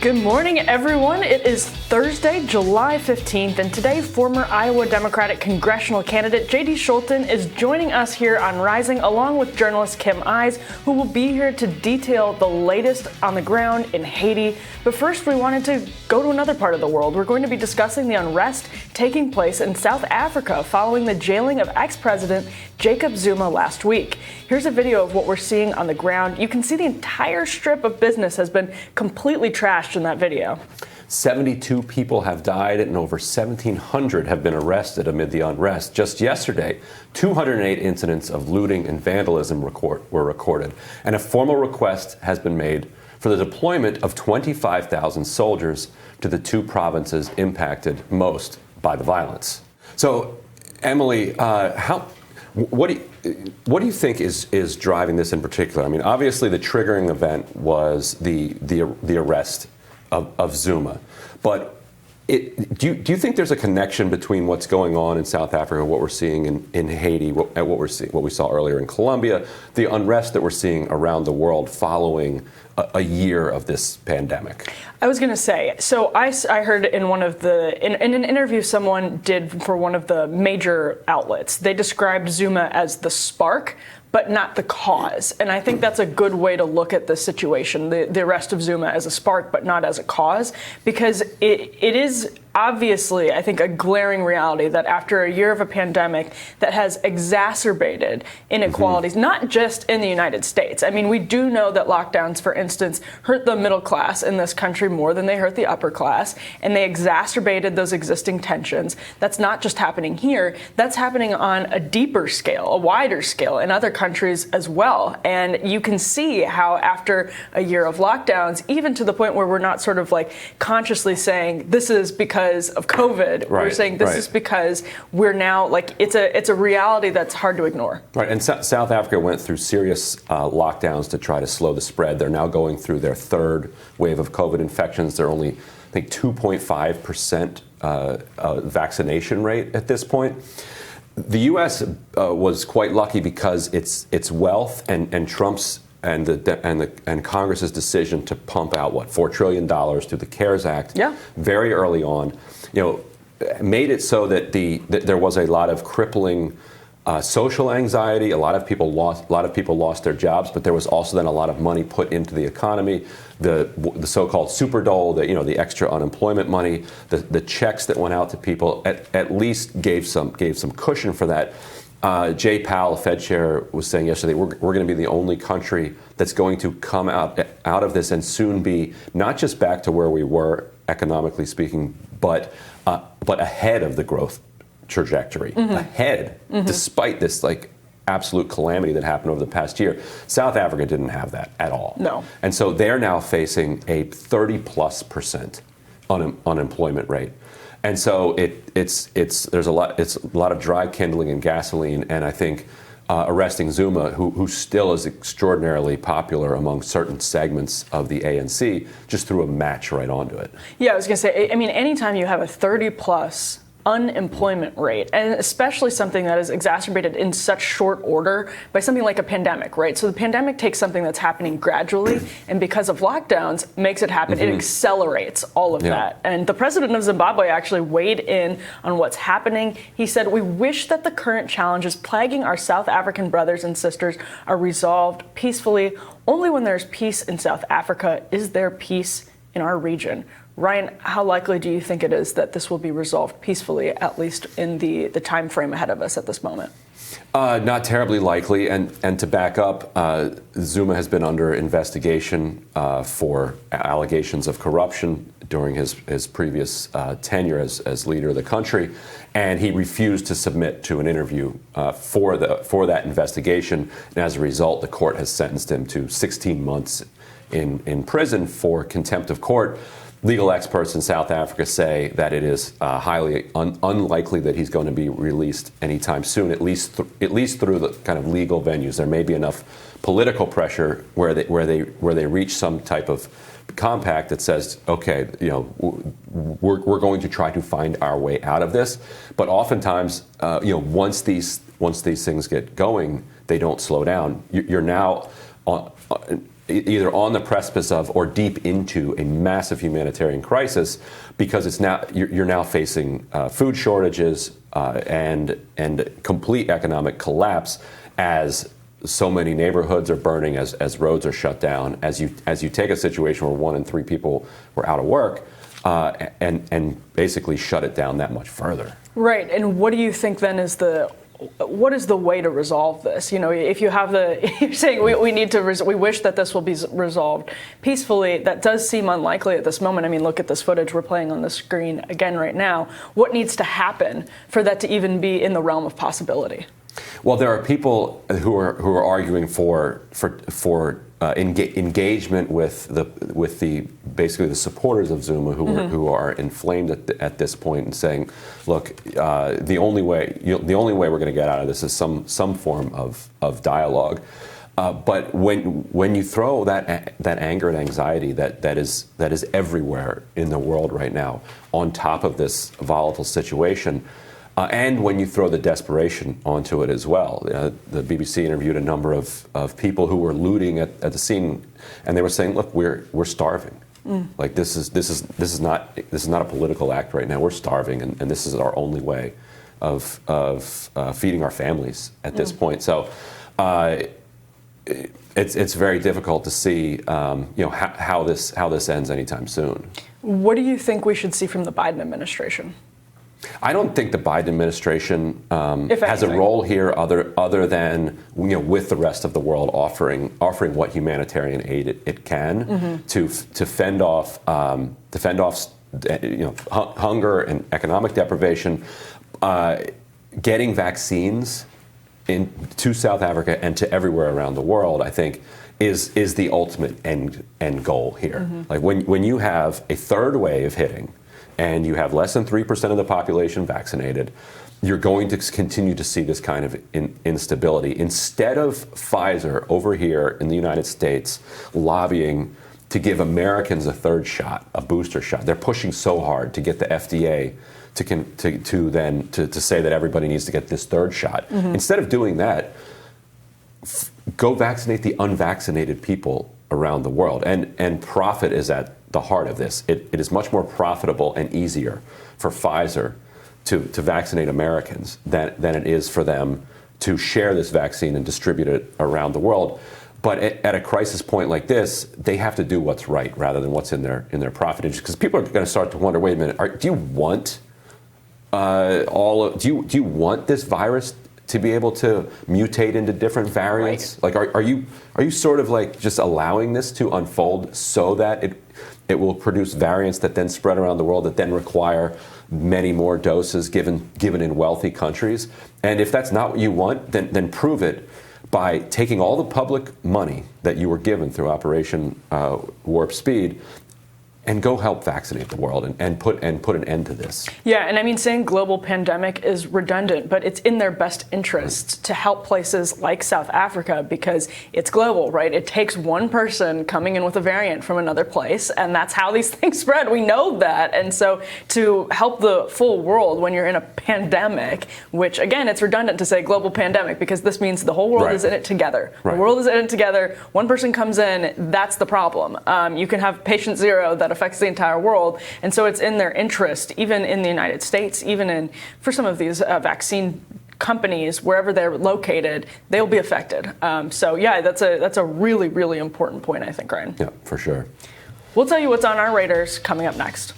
Good morning, everyone. It is Thursday, July 15th, and today former Iowa Democratic congressional candidate J.D. Scholten is joining us here on Rising, along with journalist Kim Eyes, who will be here to detail the latest on the ground in Haiti. But first, we wanted to go to another part of the world. We're going to be discussing the unrest taking place in South Africa following the jailing of ex-president Jacob Zuma last week. Here's a video of what we're seeing on the ground. You can see the entire strip of business has been completely trashed in that video. 72 people have died and over 1,700 have been arrested amid the unrest. Just yesterday, 208 incidents of looting and vandalism were recorded, and a formal request has been made for the deployment of 25,000 soldiers to the two provinces impacted most by the violence. So, Emily, what do you think is driving this in particular? I mean, obviously the triggering event was the arrest of Zuma, but do you think there's a connection between what's going on in South Africa, what we're seeing in Haiti, what we saw earlier in Colombia, the unrest that we're seeing around the world following a year of this pandemic? I was going to say, so I heard in in an interview someone did for one of the major outlets, they described Zuma as the spark, but not the cause. And I think that's a good way to look at the situation, the arrest of Zuma as a spark, but not as a cause, because it is obviously, I think, a glaring reality that after a year of a pandemic that has exacerbated inequalities, not just in the United States. I mean, we do know that lockdowns, for instance, hurt the middle class in this country more than they hurt the upper class, and they exacerbated those existing tensions. That's not just happening here, that's happening on a deeper scale, a wider scale in other countries as well. And you can see how after a year of lockdowns, even to the point where we're not sort of like consciously saying this is because of COVID, we're saying this is because we're now like it's a reality that's hard to ignore. Right, and South Africa went through serious lockdowns to try to slow the spread. They're now going through their third wave of COVID infections. They're only, I think, 2.5% vaccination rate at this point. The U.S. Was quite lucky because its wealth and Trump's and Congress's decision to pump out $4 trillion through the CARES Act very early on, made it so that there was a lot of crippling social anxiety. A lot of people lost their jobs, but there was also then a lot of money put into the economy. The so-called super dole, the extra unemployment money, the checks that went out to people at least gave some cushion for that. Jay Powell, the Fed chair, was saying yesterday, we're going to be the only country that's going to come out of this and soon be not just back to where we were, economically speaking, but ahead of the growth trajectory, ahead, despite this absolute calamity that happened over the past year. South Africa didn't have that at all. No. And so they're now facing a 30+% unemployment rate. And so there's a lot of dry kindling and gasoline, and I think arresting Zuma, who still is extraordinarily popular among certain segments of the ANC, just threw a match right onto it. Yeah, I was going to say, I mean, anytime you have a 30+ unemployment rate, and especially something that is exacerbated in such short order by something like a pandemic, right? So the pandemic takes something that's happening gradually, and because of lockdowns, makes it happen. It accelerates all of that. And the president of Zimbabwe actually weighed in on what's happening. He said, "We wish that the current challenges plaguing our South African brothers and sisters are resolved peacefully. Only when there's peace in South Africa is there peace in our region." Ryan, how likely do you think it is that this will be resolved peacefully, at least in the time frame ahead of us at this moment? Not terribly likely. And to back up, Zuma has been under investigation for allegations of corruption during his previous tenure as leader of the country. And he refused to submit to an interview for that investigation. And as a result, the court has sentenced him to 16 months in prison for contempt of court. Legal experts in South Africa say that it is highly unlikely that he's going to be released anytime soon, at least through the kind of legal venues. There may be enough political pressure where they reach some type of compact that says, okay, we're going to try to find our way out of this. But oftentimes, once these things get going, they don't slow down. You're now either on the precipice of or deep into a massive humanitarian crisis, because it's now you're now facing food shortages and complete economic collapse as so many neighborhoods are burning, as roads are shut down, as you take a situation where 1 in 3 people were out of work and basically shut it down that much further. Right. And what do you think then is what is the way to resolve this? You know, if you have you're saying we wish that this will be resolved peacefully. That does seem unlikely at this moment. I mean, look at this footage we're playing on the screen again right now. What needs to happen for that to even be in the realm of possibility? Well, there are people who are arguing for engagement with the basically the supporters of Zuma who are inflamed at this point and saying, look, the only way we're going to get out of this is some form of dialogue. But when you throw that anger and anxiety that is everywhere in the world right now on top of this volatile situation. And when you throw the desperation onto it as well. The BBC interviewed a number of people who were looting at the scene, and they were saying, "Look, we're starving. Like this is not a political act right now. We're starving, and this is our only way of feeding our families at this point." So it's very difficult to see how this ends anytime soon. What do you think we should see from the Biden administration? I don't think the Biden administration has a role here other than with the rest of the world offering what humanitarian aid it can to fend off hunger and economic deprivation, getting vaccines to South Africa and to everywhere around the world. I think is the ultimate end goal here. Like when you have a third wave hitting, and you have less than 3% of the population vaccinated, you're going to continue to see this kind of instability. Instead of Pfizer over here in the United States lobbying to give Americans a third shot, a booster shot, they're pushing so hard to get the FDA to say that everybody needs to get this third shot. Instead of doing that, go vaccinate the unvaccinated people around the world. And profit is at the heart of this. It is much more profitable and easier for Pfizer to vaccinate Americans than it is for them to share this vaccine and distribute it around the world. But at a crisis point like this, they have to do what's right rather than what's in their profit interest. Because people are going to start to wonder, wait a minute, do you want do you want this virus to be able to mutate into different variants? Right. Like, are you sort of like just allowing this to unfold so that it will produce variants that then spread around the world that then require many more doses given in wealthy countries? And if that's not what you want, then prove it by taking all the public money that you were given through Operation Warp Speed and go help vaccinate the world and put an end to this. Yeah, and I mean, saying global pandemic is redundant, but it's in their best interests to help places like South Africa because it's global, right? It takes one person coming in with a variant from another place, and that's how these things spread. We know that. And so to help the full world when you're in a pandemic, which again, it's redundant to say global pandemic because this means the whole world is in it together. Right. The world is in it together. One person comes in, that's the problem. You can have patient zero that affects the entire world. And so it's in their interest, even in the United States, for some of these vaccine companies, wherever they're located, they'll be affected. So yeah, that's a really, really important point, I think, Ryan. Yeah, for sure. We'll tell you what's on our radars coming up next.